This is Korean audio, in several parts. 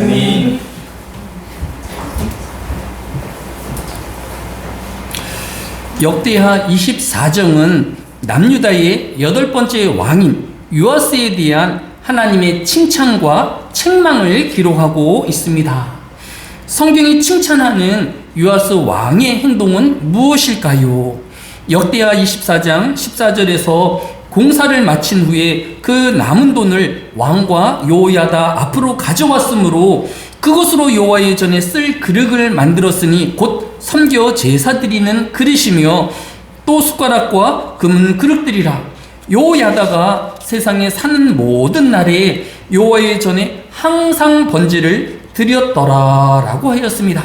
아멘. 역대하 24장은 남유다의 8번째 왕인 요아스에 대한 하나님의 칭찬과 책망을 기록하고 있습니다. 성경이 칭찬하는 요아스 왕의 행동은 무엇일까요? 역대하 24장 14절에서 공사를 마친 후에 그 남은 돈을 왕과 여호야다 앞으로 가져왔으므로 그것으로 여호와의 전에 쓸 그릇을 만들었으니 곧 섬겨 제사 드리는 그릇이며 또 숟가락과 금은 그릇들이라. 여호야다가 세상에 사는 모든 날에 여호와의 전에 항상 번제를 드렸더라 라고 하였습니다.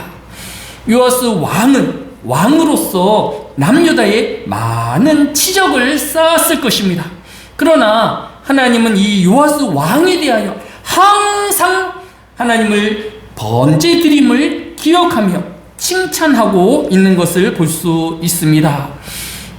요아스 왕은 왕으로서 남유다에 많은 치적을 쌓았을 것입니다. 그러나 하나님은 이 요아스 왕에 대하여 항상 하나님을 번제 드림을 기억하며 칭찬하고 있는 것을 볼 수 있습니다.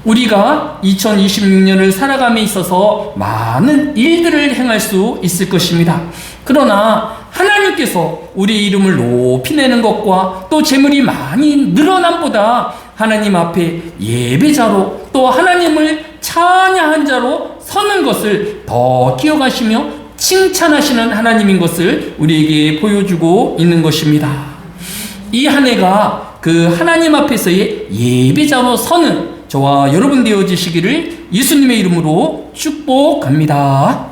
우리가 2026년을 살아감에 있어서 많은 일들을 행할 수 있을 것입니다. 그러나 하나님께서 우리 이름을 높이 내는 것과 또 재물이 많이 늘어남보다 하나님 앞에 예배자로 또 하나님을 찬양한 자로 서는 것을 더 기억하시며 칭찬하시는 하나님인 것을 우리에게 보여주고 있는 것입니다. 이 한 해가 그 하나님 앞에서의 예배자로 서는 저와 여러분 되어지시기를 예수님의 이름으로 축복합니다.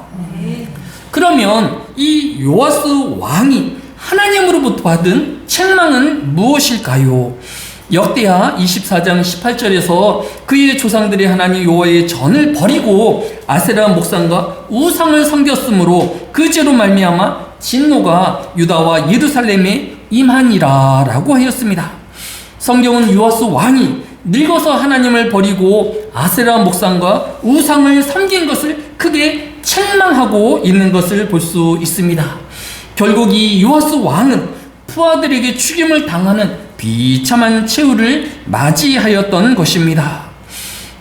그러면 이 요아스 왕이 하나님으로부터 받은 책망은 무엇일까요? 역대하 24장 18절에서 그의 조상들의 하나님 여호와의 전을 버리고 아세라 목상과 우상을 섬겼으므로 그 죄로 말미암아 진노가 유다와 예루살렘에 임하니라 라고 하였습니다. 성경은 요아스 왕이 늙어서 하나님을 버리고 아세라 목상과 우상을 섬긴 것을 크게 책망하고 있는 것을 볼 수 있습니다. 결국 이 요아스 왕은 부하들에게 죽임을 당하는 비참한 최후를 맞이하였던 것입니다.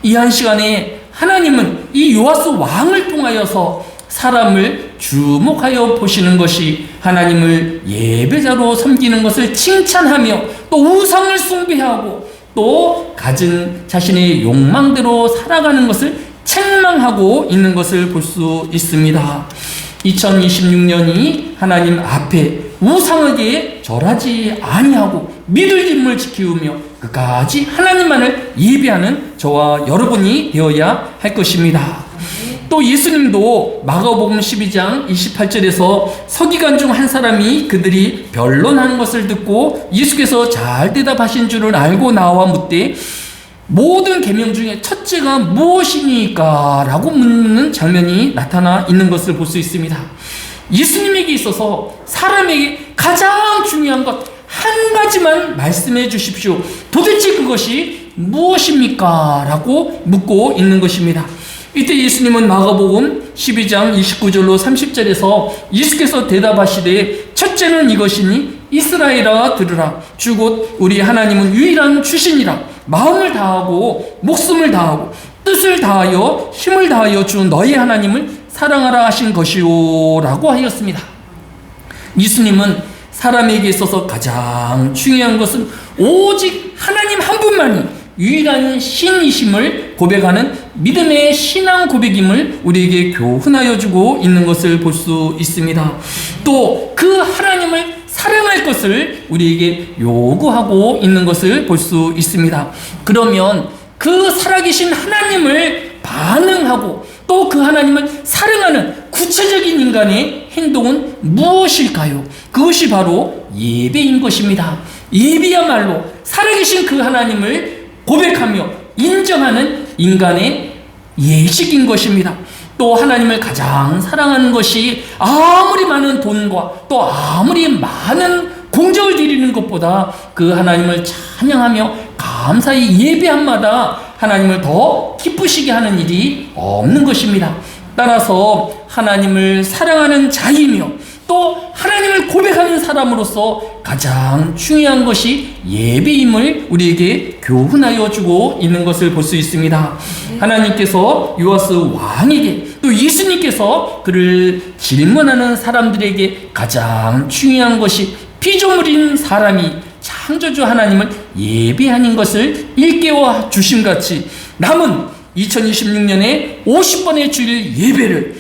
이 한 시간에 하나님은 이 요아스 왕을 통하여서 사람을 주목하여 보시는 것이 하나님을 예배자로 섬기는 것을 칭찬하며 또 우상을 숭배하고 또 가진 자신의 욕망대로 살아가는 것을 책망하고 있는 것을 볼 수 있습니다. 2026년이 하나님 앞에 우상에게 절하지 아니하고 믿을 힘을 지키우며 끝까지 하나님만을 예배하는 저와 여러분이 되어야 할 것입니다. 또 예수님도 마가복음 12장 28절에서 서기관 중 한 사람이 그들이 변론하는 것을 듣고 예수께서 잘 대답하신 줄을 알고 나와 묻되 모든 계명 중에 첫째가 무엇이니까? 라고 묻는 장면이 나타나 있는 것을 볼 수 있습니다. 예수님에게 있어서 사람에게 가장 중요한 것 한 가지만 말씀해 주십시오. 도대체 그것이 무엇입니까? 라고 묻고 있는 것입니다. 이때 예수님은 마가복음 12장 29절로 30절에서 예수께서 대답하시되 첫째는 이것이니 이스라엘아 들으라. 주 곧 우리 하나님은 유일한 주신이라. 마음을 다하고 목숨을 다하고 뜻을 다하여 힘을 다하여 주 너희 하나님을 사랑하라 하신 것이오 라고 하였습니다. 예수님은 사람에게 있어서 가장 중요한 것은 오직 하나님 한 분만이 유일한 신이심을 고백하는 믿음의 신앙 고백임을 우리에게 교훈하여 주고 있는 것을 볼 수 있습니다. 또 그 하나님을 사랑할 것을 우리에게 요구하고 있는 것을 볼 수 있습니다. 그러면 그 살아계신 하나님을 반응하고 또 그 하나님을 사랑하는 구체적인 인간의 행동은 무엇일까요? 그것이 바로 예배인 것입니다. 예배야말로 살아계신 그 하나님을 고백하며 인정하는 인간의 예식인 것입니다. 또 하나님을 가장 사랑하는 것이 아무리 많은 돈과 또 아무리 많은 공적을 드리는 것보다 그 하나님을 찬양하며 감사히 예배함마다 하나님을 더 기쁘시게 하는 일이 없는 것입니다. 따라서 하나님을 사랑하는 자이며 또 하나님을 고백하는 사람으로서 가장 중요한 것이 예배임을 우리에게 교훈하여 주고 있는 것을 볼 수 있습니다. 하나님께서 요아스 왕에게 또 예수님께서 그를 질문하는 사람들에게 가장 중요한 것이 피조물인 사람이 창조주 하나님을 예배하는 것을 일깨워 주심같이 남은 2026년에 50번의 주일 예배를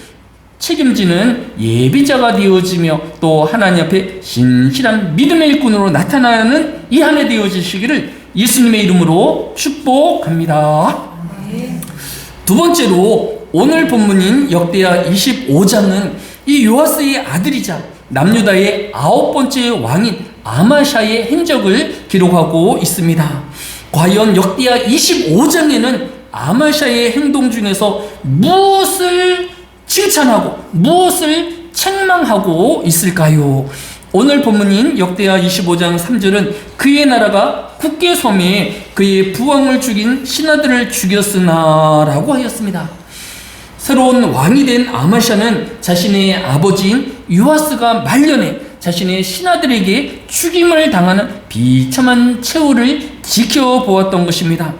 책임지는 예비자가 되어지며 또 하나님 앞에 신실한 믿음의 일꾼으로 나타나는 이 한 해 되어지시기를 예수님의 이름으로 축복합니다. 두 번째로 오늘 본문인 역대하 25장은 이 요아스의 아들이자 남유다의 9번째 왕인 아마샤의 행적을 기록하고 있습니다. 과연 역대하 25장에는 아마샤의 행동 중에서 무엇을 칭찬하고 무엇을 책망하고 있을까요? 오늘 본문인 역대하 25장 3절은 그의 나라가 굳게 섬에 그의 부왕을 죽인 신하들을 죽였으나 라고 하였습니다. 새로운 왕이 된 아마샤는 자신의 아버지인 요아스가 말년에 자신의 신하들에게 죽임을 당하는 비참한 최후를 지켜보았던 것입니다.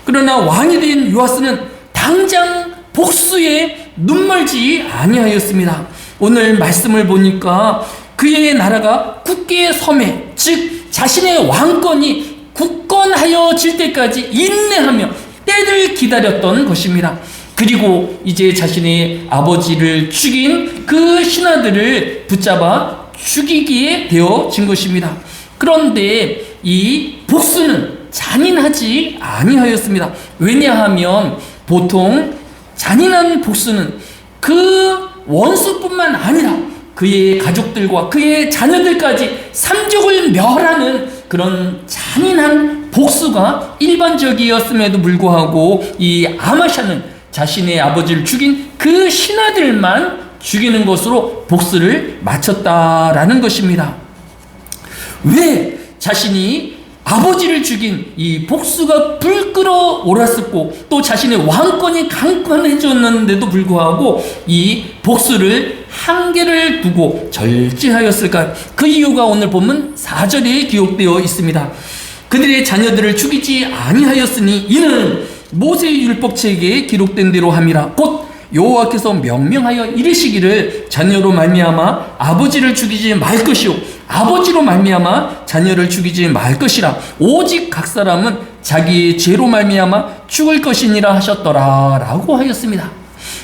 그러나 왕이 된 요아스는 당장 복수에 눈멀지 아니하였습니다. 오늘 말씀을 보니까 그의 나라가 굳게 섬에, 즉 자신의 왕권이 굳건하여질 때까지 인내하며 때를 기다렸던 것입니다. 그리고 이제 자신의 아버지를 죽인 그 신하들을 붙잡아 죽이게 되어진 것입니다. 그런데 이 복수는 잔인하지 아니하였습니다. 왜냐하면 보통 잔인한 복수는 그 원수뿐만 아니라 그의 가족들과 그의 자녀들까지 삼족을 멸하는 그런 잔인한 복수가 일반적이었음에도 불구하고 이 아마샤는 자신의 아버지를 죽인 그 신하들만 죽이는 것으로 복수를 마쳤다라는 것입니다. 왜 자신이 아버지를 죽인 이 복수가 불끌어 오랐었고 또 자신의 왕권이 강건해졌는데도 불구하고 이 복수를 한계를 두고 절제하였을까요? 그 이유가 오늘 본문 4절에 기록되어 있습니다. 그들의 자녀들을 죽이지 아니하였으니 이는 모세의 율법책에 기록된 대로 함이라. 곧 여호와께서 명명하여 이르시기를 자녀로 말미암아 아버지를 죽이지 말 것이요 아버지로 말미암아 자녀를 죽이지 말 것이라. 오직 각 사람은 자기의 죄로 말미암아 죽을 것이니라 하셨더라 라고 하였습니다.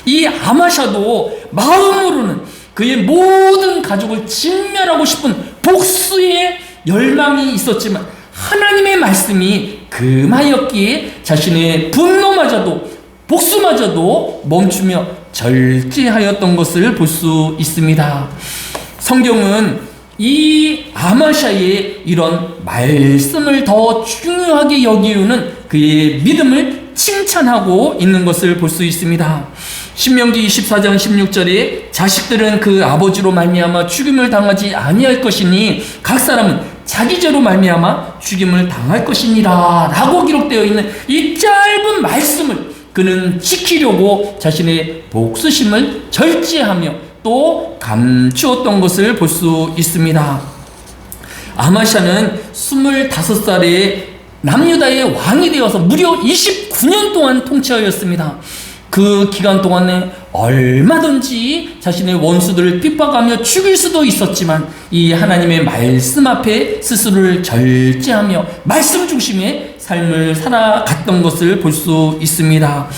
이 아마샤도 마음으로는 그의 모든 가족을 진멸하고 싶은 복수의 열망이 있었지만 하나님의 말씀이 금하였기에 자신의 분노마저도 복수마저도 멈추며 절제하였던 것을 볼 수 있습니다. 성경은 이 아마샤의 이런 말씀을 더 중요하게 여기우는 그의 믿음을 칭찬하고 있는 것을 볼 수 있습니다. 신명기 24장 16절에 자식들은 그 아버지로 말미암아 죽임을 당하지 아니할 것이니 각 사람은 자기 죄로 말미암아 죽임을 당할 것이니라 라고 기록되어 있는 이 짧은 말씀을 그는 지키려고 자신의 복수심을 절제하며 또 감추었던 것을 볼 수 있습니다. 아마샤는 25살에 남유다의 왕이 되어서 무려 29년 동안 통치하였습니다. 그 기간 동안에 얼마든지 자신의 원수들을 핍박하며 죽일 수도 있었지만 이 하나님의 말씀 앞에 스스로를 절제하며 말씀 중심의 삶을 살아갔던 것을 볼 수 있습니다.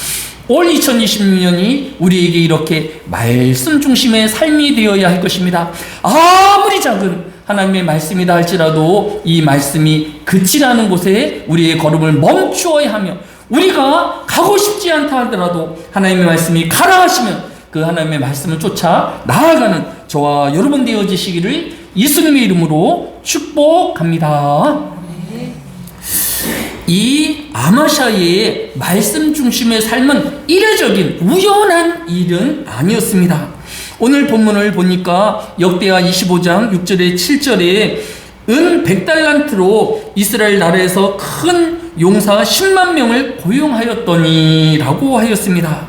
올 2026년이 우리에게 이렇게 말씀 중심의 삶이 되어야 할 것입니다. 아무리 작은 하나님의 말씀이다 할지라도 이 말씀이 그치라는 곳에 우리의 걸음을 멈추어야 하며 우리가 가고 싶지 않다 하더라도 하나님의 말씀이 가라 하시면 그 하나님의 말씀을 쫓아 나아가는 저와 여러분 되어지시기를 예수님의 이름으로 축복합니다. 이 아마샤의 말씀 중심의 삶은 이례적인 우연한 일은 아니었습니다. 오늘 본문을 보니까 역대하 25장 6절에 7절에 은 100달란트로 이스라엘 나라에서 큰 용사 10만 명을 고용하였더니 라고 하였습니다.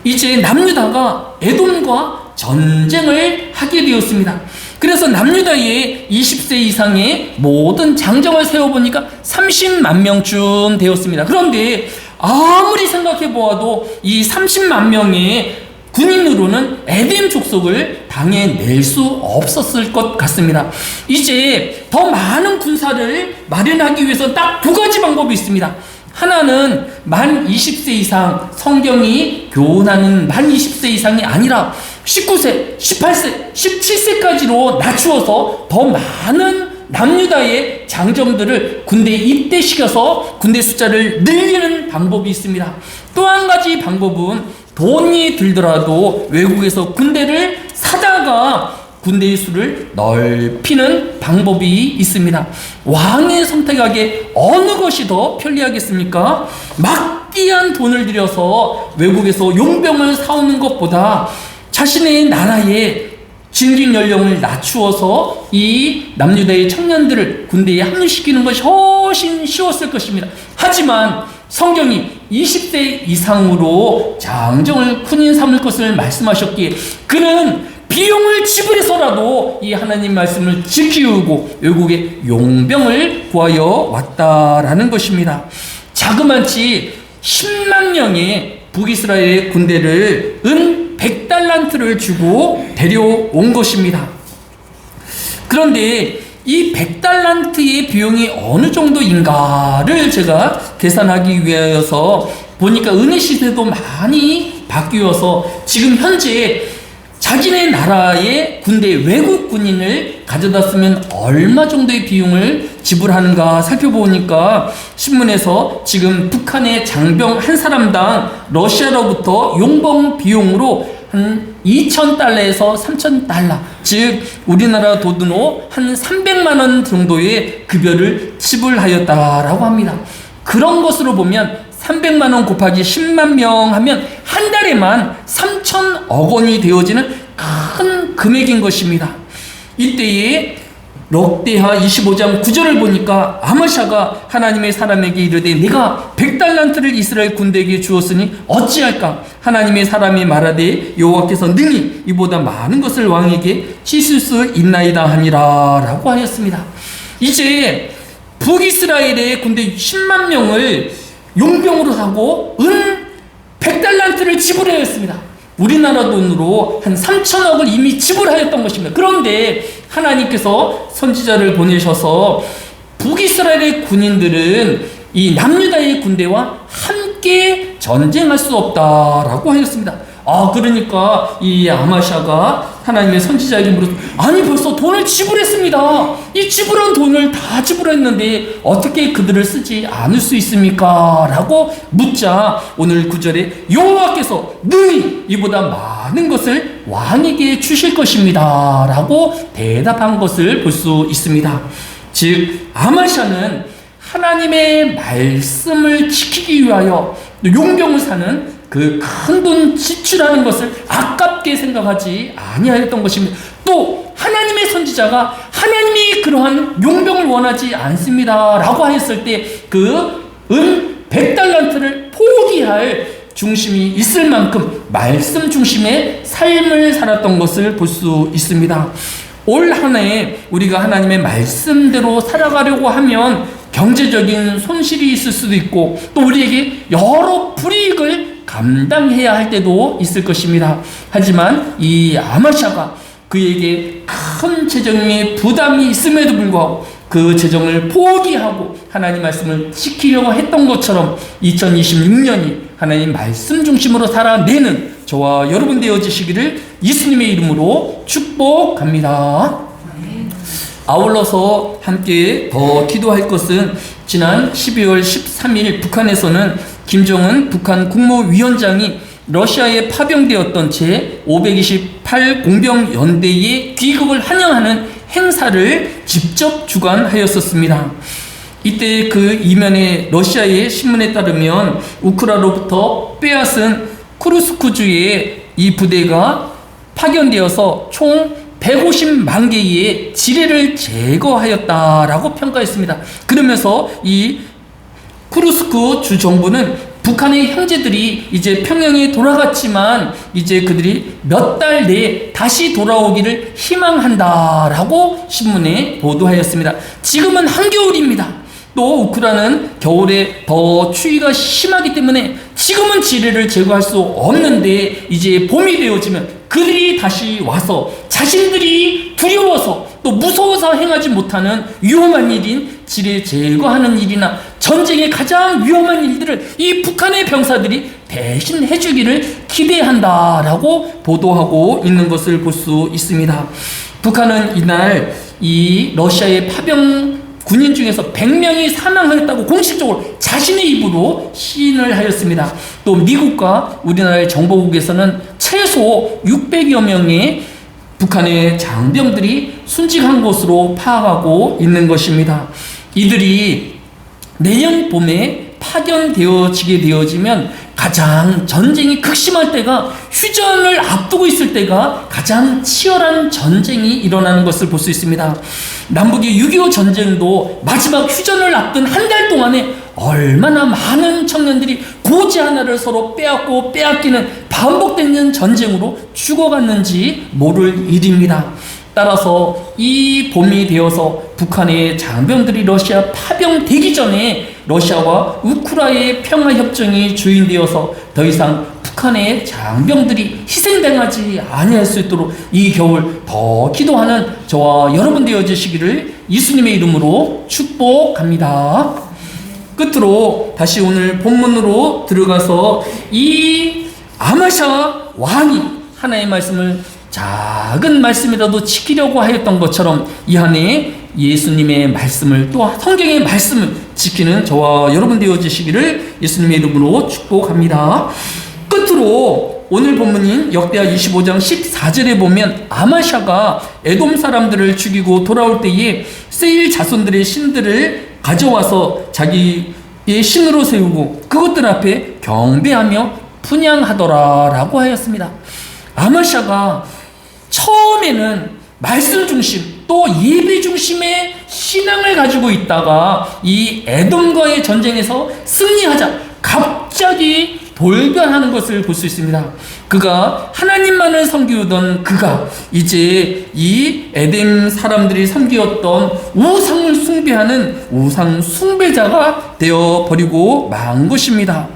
이제 남유다가 에돔과 전쟁을 하게 되었습니다. 그래서 남유다의 20세 이상의 모든 장정을 세워보니까 30만 명쯤 되었습니다. 그런데 아무리 생각해 보아도 이 30만 명의 군인으로는 에돔 족속을 당해낼 수 없었을 것 같습니다. 이제 더 많은 군사를 마련하기 위해서 딱 두 가지 방법이 있습니다. 하나는 만 20세 이상, 성경이 교훈하는 만 20세 이상이 아니라 19세, 18세, 17세까지로 낮추어서 더 많은 남유다의 장정들을 군대에 입대시켜서 군대 숫자를 늘리는 방법이 있습니다. 또 한 가지 방법은 돈이 들더라도 외국에서 군대를 사다가 군대의 수를 넓히는 방법이 있습니다. 왕의 선택하기에 어느 것이 더 편리하겠습니까? 막대한 돈을 들여서 외국에서 용병을 사오는 것보다 자신의 나라의 진급 연령을 낮추어서 이 남유다의 청년들을 군대에 합류시키는 것이 훨씬 쉬웠을 것입니다. 하지만 성경이 20세 이상으로 장정을 군인 삼을 것을 말씀하셨기에 그는 비용을 지불해서라도 이 하나님 말씀을 지키고 외국에 용병을 구하여 왔다라는 것입니다. 자그마치 10만 명의 북이스라엘의 군대를 은 100달란트를 주고 데려온 것입니다. 그런데 이 100달란트의 비용이 어느 정도인가를 제가 계산하기 위해서 보니까 은혜 시대도 많이 바뀌어서 지금 현재 자기네 나라의 군대 외국 군인을 가져다 쓰면 얼마 정도의 비용을 지불하는가 살펴보니까 신문에서 지금 북한의 장병 한 사람당 러시아로부터 용병 비용으로 한 2,000달러에서 3,000달러, 즉 우리나라 돈으로 한 300만 원 정도의 급여를 지불하였다라고 합니다. 그런 것으로 보면 300만 원 곱하기 10만 명 하면 한 달에만 3,000억 원이 되어지는 큰 금액인 것입니다. 이때에 럭대하 25장 9절을 보니까 아마샤가 하나님의 사람에게 이르되 내가 100달란트를 이스라엘 군대에게 주었으니 어찌할까? 하나님의 사람이 말하되 여호와께서 능히 이보다 많은 것을 왕에게 치실 수 있나이다 하니라 라고 하였습니다. 이제 북이스라엘의 군대 10만 명을 용병으로 하고 은 100달란트를 지불해야 했습니다. 우리나라 돈으로 한 3천억을 이미 지불하였던 것입니다. 그런데 하나님께서 선지자를 보내셔서 북이스라엘의 군인들은 이 남유다의 군대와 함께 전쟁할 수 없다라고 하였습니다. 그러니까 이 아마샤가 하나님의 선지자에게 물었습니다. 아니 벌써 돈을 지불했습니다. 이 지불한 돈을 다 지불했는데 어떻게 그들을 쓰지 않을 수 있습니까? 라고 묻자 오늘 9절에 여호와께서 능히 이보다 많은 것을 왕에게 주실 것입니다 라고 대답한 것을 볼 수 있습니다. 즉 아마샤는 하나님의 말씀을 지키기 위하여 용병을 사는 그 큰 돈 지출하는 것을 아깝게 생각하지 아니하였던 것입니다. 또 하나님의 선지자가 하나님이 그러한 용병을 원하지 않습니다 라고 하였을 때 그 은 100달란트를 포기할 중심이 있을 만큼 말씀 중심의 삶을 살았던 것을 볼 수 있습니다. 올 한 해 우리가 하나님의 말씀대로 살아가려고 하면 경제적인 손실이 있을 수도 있고 또 우리에게 여러 불이익을 감당해야 할 때도 있을 것입니다. 하지만 이 아마샤가 그에게 큰 재정의 부담이 있음에도 불구하고 그 재정을 포기하고 하나님 말씀을 지키려고 했던 것처럼 2026년이 하나님 말씀 중심으로 살아내는 저와 여러분 되어지시기를 예수님의 이름으로 축복합니다. 아울러서 함께 더 기도할 것은 지난 12월 13일 북한에서는 김정은 북한 국무위원장이 러시아에 파병되었던 제528 공병연대의 귀국을 환영하는 행사를 직접 주관하였었습니다. 이때 그 이면에 러시아의 신문에 따르면 우크라로부터 빼앗은 쿠르스크주의 이 부대가 파견되어서 총 150만 개의 지뢰를 제거하였다라고 평가했습니다. 그러면서 이 쿠르스크 주 정부는 북한의 형제들이 이제 평양에 돌아갔지만 이제 그들이 몇 달 내에 다시 돌아오기를 희망한다라고 신문에 보도하였습니다. 지금은 한겨울입니다. 또 우크라이나는 겨울에 더 추위가 심하기 때문에 지금은 지뢰를 제거할 수 없는데 이제 봄이 되어지면 그들이 다시 와서 자신들이 두려워서 또 무서워서 행하지 못하는 위험한 일인 지뢰 제거하는 일이나 전쟁의 가장 위험한 일들을 이 북한의 병사들이 대신 해주기를 기대한다라고 보도하고 있는 것을 볼 수 있습니다. 북한은 이날 이 러시아의 파병 군인 중에서 100명이 사망하였다고 공식적으로 자신의 입으로 시인을 하였습니다. 또 미국과 우리나라의 정보국에서는 최소 600여 명의 북한의 장병들이 순직한 것으로 파악하고 있는 것입니다. 이들이 내년 봄에 파견되어지게 되어지면 가장 전쟁이 극심할 때가 휴전을 앞두고 있을 때가 가장 치열한 전쟁이 일어나는 것을 볼 수 있습니다. 남북의 6.25 전쟁도 마지막 휴전을 앞둔 한 달 동안에 얼마나 많은 청년들이 고지 하나를 서로 빼앗고 빼앗기는 반복되는 전쟁으로 죽어갔는지 모를 일입니다. 따라서 이 봄이 되어서 북한의 장병들이 러시아 파병되기 전에 러시아와 우크라이나의 평화협정이 주인되어서 더 이상 북한의 장병들이 희생당하지 아니할 수 있도록 이 겨울 더 기도하는 저와 여러분 되어주시기를 예수님의 이름으로 축복합니다. 끝으로 다시 오늘 본문으로 들어가서 이 아마샤 왕이 하나의 말씀을 작은 말씀이라도 지키려고 하였던 것처럼 이 한 해 예수님의 말씀을 또 성경의 말씀을 지키는 저와 여러분 되어주시기를 예수님의 이름으로 축복합니다. 끝으로 오늘 본문인 역대하 25장 14절에 보면 아마샤가 에돔 사람들을 죽이고 돌아올 때에 세일 자손들의 신들을 가져와서 자기의 신으로 세우고 그것들 앞에 경배하며 분향하더라라고 하였습니다. 아마샤가 처음에는 말씀 중심 또 예배 중심의 신앙을 가지고 있다가 이 에돔과의 전쟁에서 승리하자 갑자기 돌변하는 것을 볼 수 있습니다. 그가 하나님만을 섬기던 그가 이제 이 에돔 사람들이 섬기었던 우상을 숭배하는 우상 숭배자가 되어버리고 만 것입니다.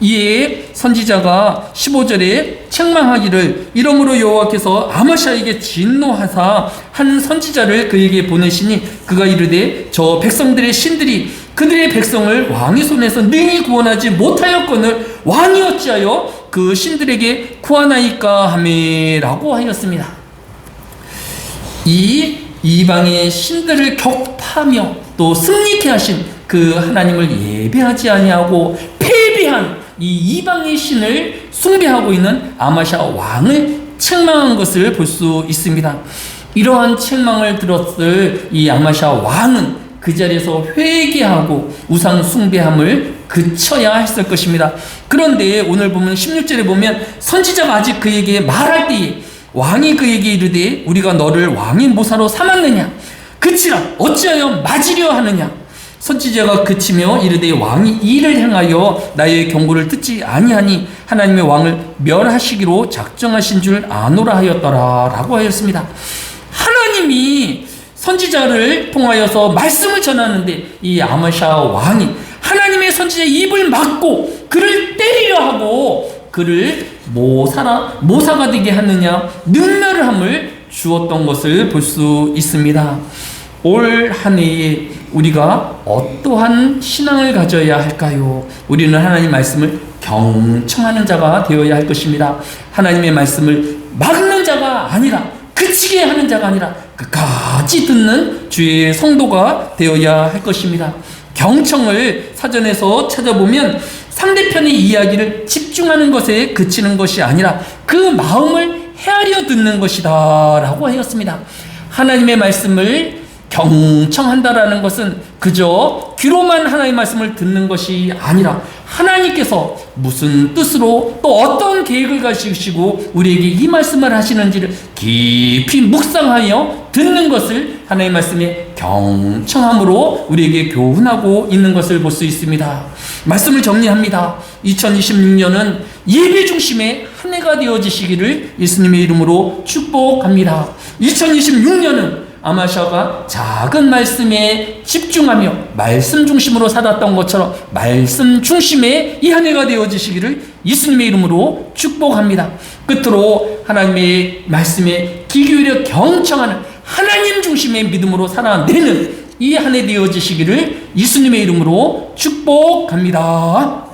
이에 선지자가 15절에 책망하기를 이러므로 여호와께서 아마샤에게 진노하사 한 선지자를 그에게 보내시니 그가 이르되 저 백성들의 신들이 그들의 백성을 왕의 손에서 능히 구원하지 못하였거늘 왕이 어찌하여 그 신들에게 구하나이까 하매라고 하였습니다. 이 이방의 신들을 격파하며 또 승리케 하신 그 하나님을 예배하지 아니하고 패배한 이 이방의 신을 숭배하고 있는 아마샤 왕을 책망한 것을 볼 수 있습니다. 이러한 책망을 들었을 이 아마샤 왕은 그 자리에서 회개하고 우상 숭배함을 그쳐야 했을 것입니다. 그런데 오늘 보면 16절에 보면 선지자가 아직 그에게 말할 때에 왕이 그에게 이르되 우리가 너를 왕의 모사로 삼았느냐 그치라 어찌하여 맞으려 하느냐. 선지자가 그치며 이르되 왕이 이를 행하여 나의 경고를 듣지 아니하니 하나님의 왕을 멸하시기로 작정하신 줄 아노라 하였더라 라고 하였습니다. 하나님이 선지자를 통하여서 말씀을 전하는데 이 아마샤 왕이 하나님의 선지자의 입을 막고 그를 때리려 하고 그를 모사가 되게 하느냐 능멸을 함을 주었던 것을 볼 수 있습니다. 올 한 해에 우리가 어떠한 신앙을 가져야 할까요? 우리는 하나님 말씀을 경청하는 자가 되어야 할 것입니다. 하나님의 말씀을 막는 자가 아니라 그치게 하는 자가 아니라 끝까지 듣는 주의 성도가 되어야 할 것입니다. 경청을 사전에서 찾아보면 상대편의 이야기를 집중하는 것에 그치는 것이 아니라 그 마음을 헤아려 듣는 것이다 라고 하였습니다. 하나님의 말씀을 경청한다라는 것은 그저 귀로만 하나님의 말씀을 듣는 것이 아니라 하나님께서 무슨 뜻으로 또 어떤 계획을 가지시고 우리에게 이 말씀을 하시는지를 깊이 묵상하여 듣는 것을 하나님의 말씀의 경청함으로 우리에게 교훈하고 있는 것을 볼 수 있습니다. 말씀을 정리합니다. 2026년은 예배 중심의 한 해가 되어지시기를 예수님의 이름으로 축복합니다. 2026년은 아마샤가 작은 말씀에 집중하며 말씀 중심으로 살았던 것처럼 말씀 중심의 이 한 해가 되어지시기를 예수님의 이름으로 축복합니다. 끝으로 하나님의 말씀에 귀 기울여 경청하는 하나님 중심의 믿음으로 살아내는 이 한 해 되어지시기를 예수님의 이름으로 축복합니다.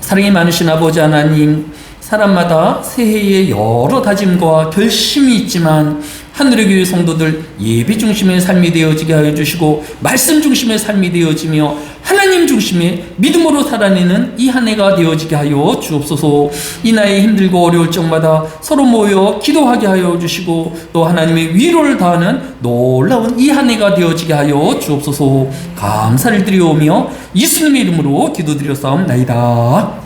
사랑이 많으신 아버지 하나님, 사람마다 새해에 여러 다짐과 결심이 있지만 하늘의 교회 성도들 예배 중심의 삶이 되어지게 하여 주시고 말씀 중심의 삶이 되어지며 하나님 중심의 믿음으로 살아내는 이 한 해가 되어지게 하여 주옵소서. 이 나이 힘들고 어려울 적마다 서로 모여 기도하게 하여 주시고 또 하나님의 위로를 다하는 놀라운 이 한 해가 되어지게 하여 주옵소서. 감사를 드리오며 예수님의 이름으로 기도드렸사옵나이다.